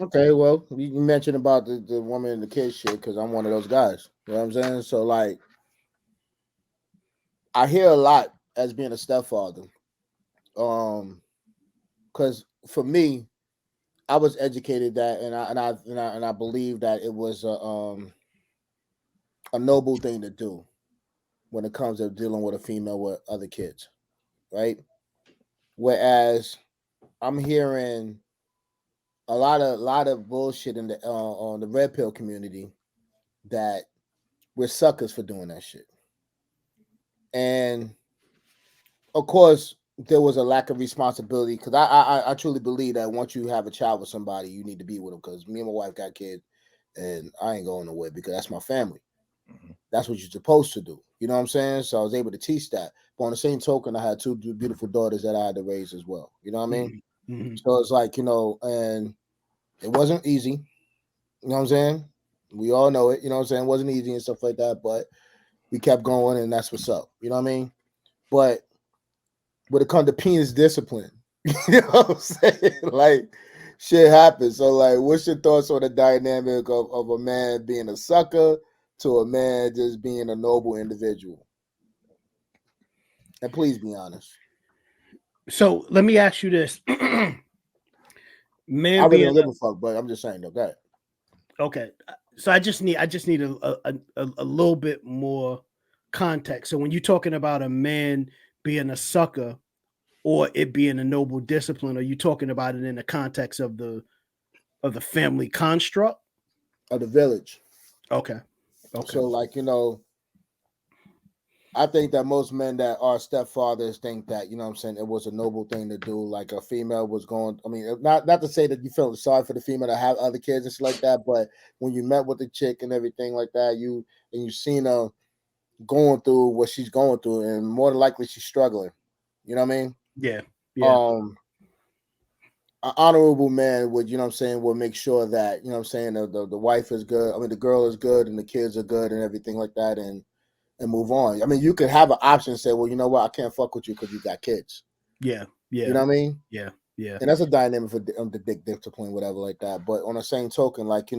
Okay, well, you mentioned about the woman and the kid shit because I'm one of those guys. You know what I'm saying? So like, I hear a lot as being a stepfather. Because for me, I was educated that, and I believe that it was a noble thing to do when it comes to dealing with a female with other kids, right? Whereas I'm hearing a lot of bullshit in the on the red pill community that we're suckers for doing that shit, and of course there was a lack of responsibility because I truly believe that once you have a child with somebody, you need to be with them. Because me and my wife got kids, and I ain't going nowhere because that's my family. That's what you're supposed to do. You know what I'm saying? So I was able to teach that. But on the same token, I had two beautiful daughters that I had to raise as well. You know what I mean? Mm-hmm. So it's like, and it wasn't easy. You know what I'm saying? We all know it. You know what I'm saying? It wasn't easy and stuff like that. But we kept going, and that's what's up. You know what I mean? But when it comes to penis discipline, you know what I'm saying? Like, shit happens. So, like, what's your thoughts on the dynamic of a man being a sucker to a man just being a noble individual? And please be honest. So let me ask you this: I men really being don't give a fuck, but I'm just saying though. That okay. So I just need a little bit more context. So when you're talking about a man being a sucker or it being a noble discipline, are you talking about it in the context of the family construct? of the village. Okay. Okay. So, like, I think that most men that are stepfathers think that, you know what I'm saying, it was a noble thing to do. Like a female was going, I mean, not to say that you feel sorry for the female to have other kids and shit like that, but when you met with the chick and everything like that, you seen her going through what she's going through, and more than likely she's struggling. You know what I mean? Yeah. Yeah. Um, an honorable man would, you know what I'm saying, will make sure that, you know what I'm saying, the wife is good. I mean, the girl is good and the kids are good and everything like that. And move on. I mean, you could have an option and say, well, you know what, I can't fuck with you because you got kids. Yeah. You Yeah. know what I mean? Yeah. Yeah. And that's a dynamic for the dick discipline, whatever, like that. But on the same token, like,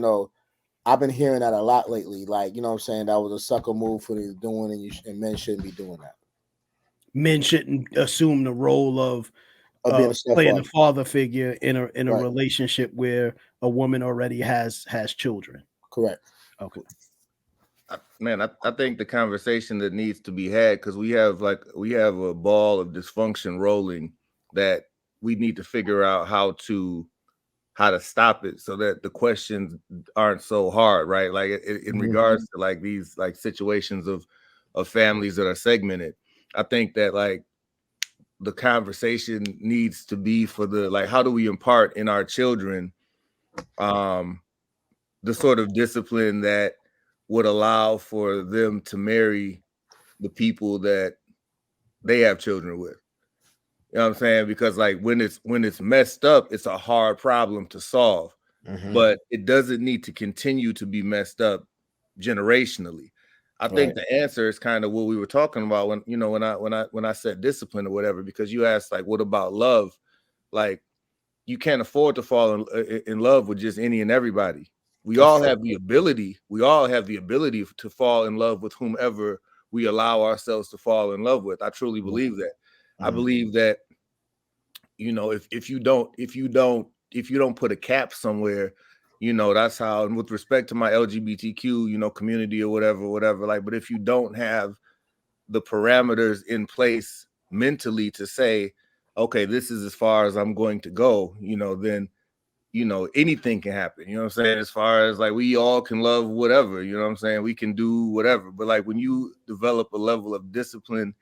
I've been hearing that a lot lately. Like, you know what I'm saying, that was a sucker move for the doing, and men shouldn't be doing that. Men shouldn't assume the role Of being a playing a stepfather. father figure in a Right. relationship where a woman already has children. Correct. Okay. Man, I think the conversation that needs to be had, because we have a ball of dysfunction rolling that we need to figure out how to stop it so that the questions aren't so hard, right? Like in Mhm. regards to like these like situations of families that are segmented. I think that like the conversation needs to be for the like, how do we impart in our children um the sort of discipline that would allow for them to marry the people that they have children with. You know what I'm saying? Because like when it's messed up, it's a hard problem to solve. Mhm. But it doesn't need to continue to be messed up generationally. I think Right. the answer is kind of what we were talking about when when I said discipline or whatever, because you asked like, what about love? Like you can't afford to fall in love with just any and everybody. We That's all fair. have the ability. We all have the ability to fall in love with whomever we allow ourselves to fall in love with. I truly Mhm. believe that. I Mhm. believe that if you don't put a cap somewhere, that's how. And with respect to my LGBTQ community or whatever, like, but if you don't have the parameters in place mentally to say, okay, this is as far as I'm going to go, then anything can happen. You know what I'm saying? As far as like we all can love whatever, you know what I'm saying? We can do whatever. But like when you develop a level of discipline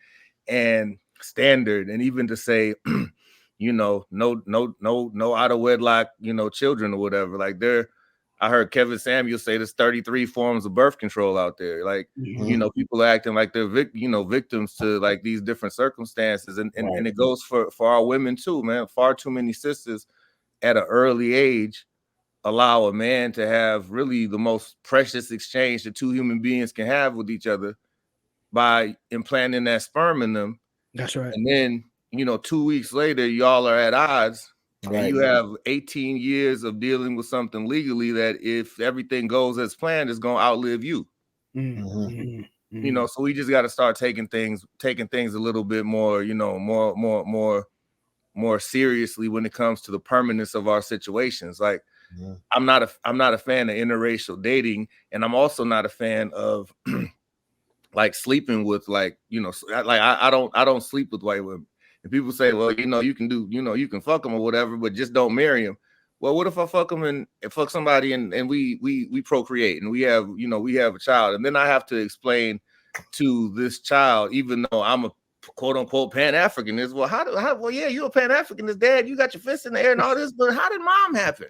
and standard, and even to say, no out of wedlock, children or whatever. Like I heard Kevin Samuel say there's 33 forms of birth control out there. Like, Mhm. people are acting like they're victims to like these different circumstances. And Right. it goes for our women too, man. Far too many sisters at an early age allow a man to have really the most precious exchange that two human beings can have with each other by implanting that sperm in them. That's right. And then, 2 weeks later, y'all are at odds Right. And you have 18 years of dealing with something legally that if everything goes as planned, is going to outlive you. You know, so we just got to start taking things a little bit more, you know, more seriously when it comes to the permanence of our situations. Like, I'm not a fan of interracial dating, and I'm also not a fan of like sleeping with, like, you know, like I don't sleep with white women. And people say, well, you know, you can fuck them or whatever, but just don't marry them. Well, what if I fuck them and fuck somebody and we procreate and we have a child, and then I have to explain to this child, even though I'm a quote unquote Pan-Africanist, well, yeah, you're a Pan-Africanist, Dad, you got your fists in the air and all this, but how did mom happen?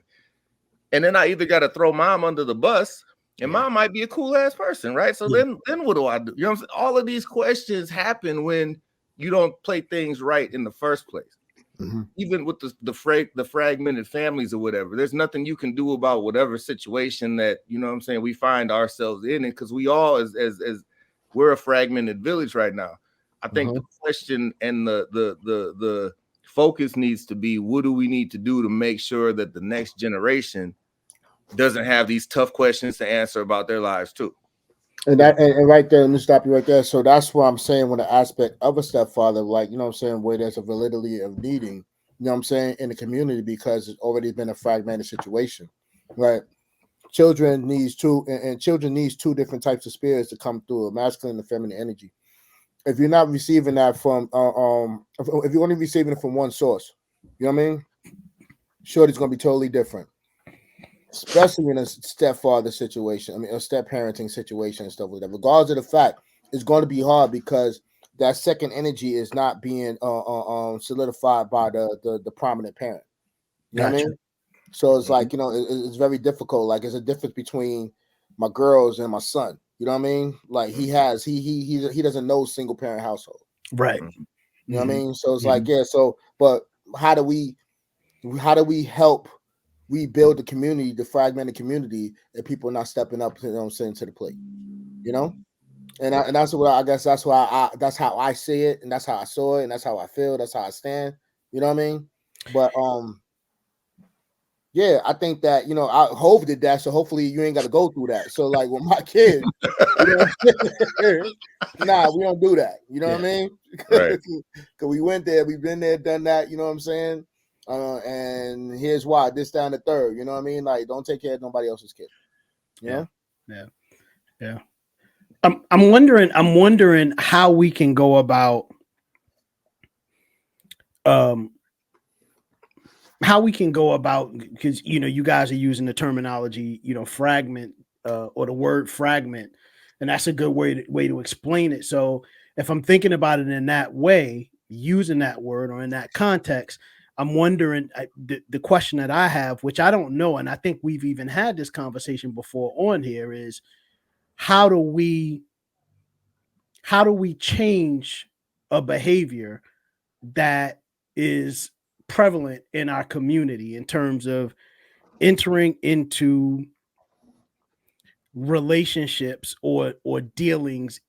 And then I either got to throw mom under the bus, and mom might be a cool ass person, right? So then what do I do? You know what I'm saying? All of these questions happen when you don't play things right in the first place. Even with the fragmented families or whatever, there's nothing you can do about whatever situation that, you know what I'm saying, we find ourselves in, because we all as we're a fragmented village right now. I think the question and the focus needs to be, what do we need to do to make sure that the next generation doesn't have these tough questions to answer about their lives too. And that and right there, let me stop you right there. So that's what I'm saying when the aspect of a stepfather, like, you know what I'm saying, where there's a validity of needing, you know what I'm saying, in the community, because it's already been a fragmented situation, right? Children needs two different types of spirits to come through, a masculine and feminine energy. If you're not receiving that from if you're only receiving it from one source, you know what I mean? Sure, it's gonna be totally different. Especially in a stepfather situation, I mean, a step parenting situation and stuff like that. Regardless of the fact, it's going to be hard because that second energy is not being solidified by the prominent parent. You know what I mean? So it's like, you know, it's very difficult. Like, there's a difference between my girls and my son. You know what I mean? Like, he doesn't know single parent household. Right. You know what I mean? So it's like, yeah. So, but how do we help rebuild the community, the fragmented community, and people not stepping up, you know what I'm saying, to the plate, you know? And that's what I guess that's how I see it, and that's how I saw it, and that's how I feel, that's how I stand, you know what I mean? But yeah, I think that, you know, I Hov did that, so hopefully you ain't got to go through that. So like with my kids, you know, nah, we don't do that, you know what I mean? Right. Because we went there, we've been there, done that, you know what I'm saying? And here's why, this, down, the third, you know what I mean? Like, don't take care of nobody else's kid. You know? Yeah. I'm wondering how we can go about because, you know, you guys are using the terminology, you know, fragment or the word fragment, and that's a good way to explain it. So if I'm thinking about it in that way, using that word or in that context, I'm wondering, the question that I have, which I don't know, and I think we've even had this conversation before on here, is how do we change a behavior that is prevalent in our community in terms of entering into relationships or dealings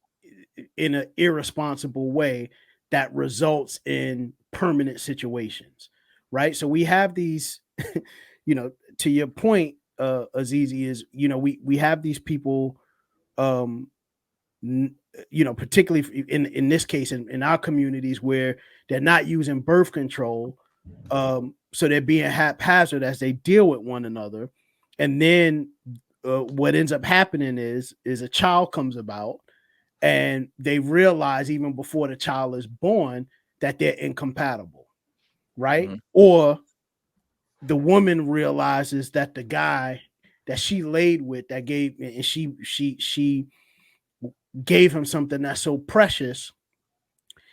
in an irresponsible way that results in permanent situations, right? So we have these, you know, to your point, Azizi, is, you know, we have these people, you know, particularly in this case in our communities, where they're not using birth control, so they're being haphazard as they deal with one another, and then what ends up happening is a child comes about, and they realize even before the child is born that they're incompatible, right? Or the woman realizes that the guy that she laid with, that gave, and she gave him something that's so precious,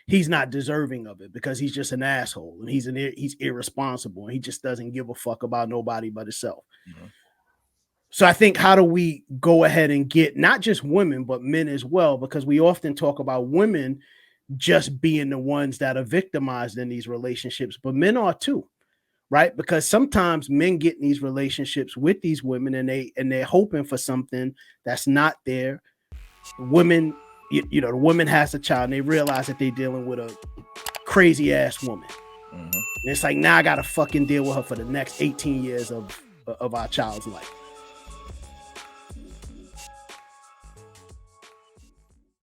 he's not deserving of it because he's just an asshole and he's irresponsible and he just doesn't give a fuck about nobody but himself. So I think, how do we go ahead and get not just women but men as well, because we often talk about women just being the ones that are victimized in these relationships, but men are too, right? Because sometimes men get in these relationships with these women and they're hoping for something that's not there. Women, you know, the woman has a child and they realize that they're dealing with a crazy ass woman. And it's like now I gotta fucking deal with her for the next 18 years of our child's life.